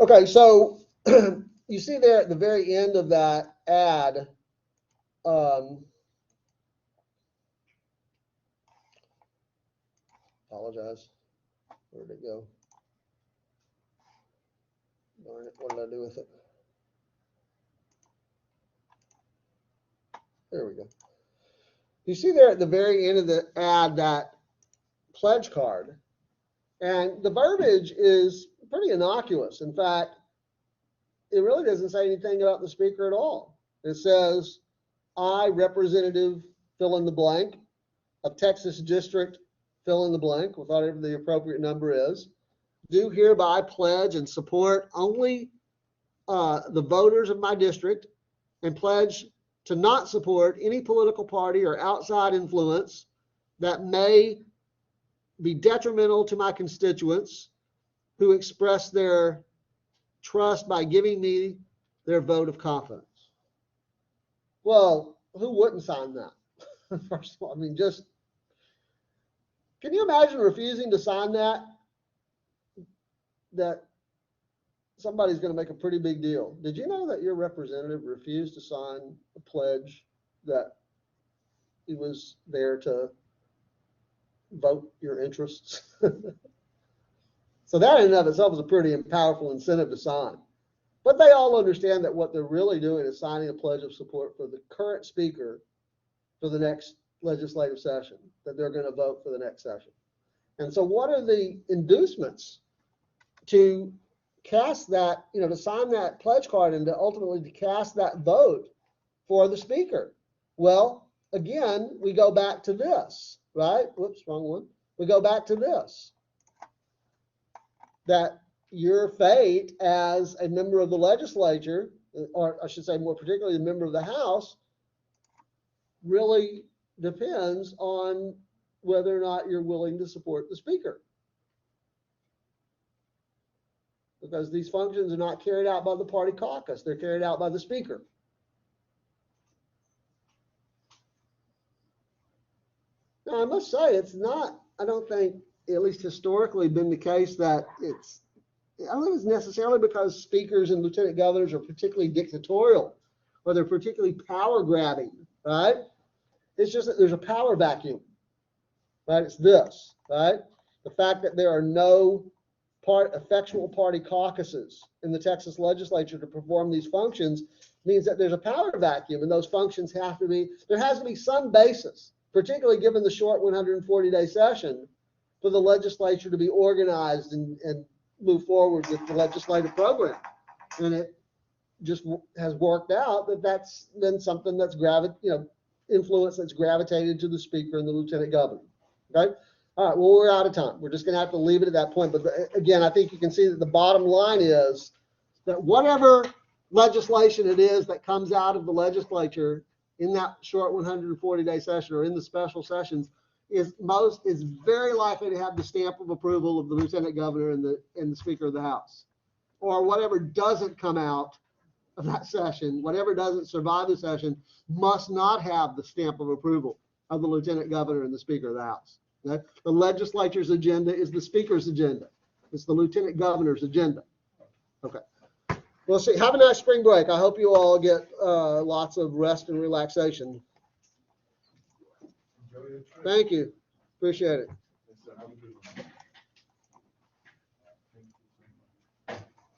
Okay, so you see there at the very end of that ad, apologize. Where did it go? Darn it, what did I do with it? There we go. You see there at the very end of the ad that pledge card, and the verbiage is pretty innocuous. In fact, it really doesn't say anything about the speaker at all. It says, I, Representative, fill in the blank, of Texas District, fill in the blank, with whatever the appropriate number is, do hereby pledge and support only the voters of my district, and pledge to not support any political party or outside influence that may be detrimental to my constituents who express their trust by giving me their vote of confidence. Well, who wouldn't sign that? First of all, I mean, just, can you imagine refusing to sign that? That somebody's going to make a pretty big deal. Did you know that your representative refused to sign a pledge that he was there to vote your interests? So that in and of itself is a pretty powerful incentive to sign. But they all understand that what they're really doing is signing a pledge of support for the current speaker for the next legislative session, that they're going to vote for the next session. And so what are the inducements to cast that, to sign that pledge card and to ultimately to cast that vote for the speaker? Well, again, we go back to this, right? Whoops, wrong one. We go back to this, that your fate as a member of the legislature, or I should say more particularly a member of the House, really depends on whether or not you're willing to support the speaker. Because these functions are not carried out by the party caucus, they're carried out by the speaker. Now, I must say, it's not, I don't think, at least historically, been the case that I don't think it's necessarily because speakers and lieutenant governors are particularly dictatorial or they're particularly power grabbing, right? It's just that there's a power vacuum, right? It's this, right? The fact that there are no effectual party caucuses in the Texas legislature to perform these functions means that there's a power vacuum, and those functions there has to be some basis, particularly given the short 140-day session, for the legislature to be organized and move forward with the legislative program. And it just has worked out that that's been something that's influence that's gravitated to the speaker and the lieutenant governor. Okay. All right. Well, we're out of time. We're just going to have to leave it at that point. But again, I think you can see that the bottom line is that whatever legislation it is that comes out of the legislature in that short 140-day session or in the special sessions is very likely to have the stamp of approval of the lieutenant governor and the speaker of the House. Or whatever doesn't come out of that session, whatever doesn't survive the session, must not have the stamp of approval of the lieutenant governor and the speaker of the House. Okay? The legislature's agenda is the speaker's agenda. It's the lieutenant governor's agenda. Okay. Well, see, have a nice spring break. I hope you all get lots of rest and relaxation. Thank you. Appreciate it.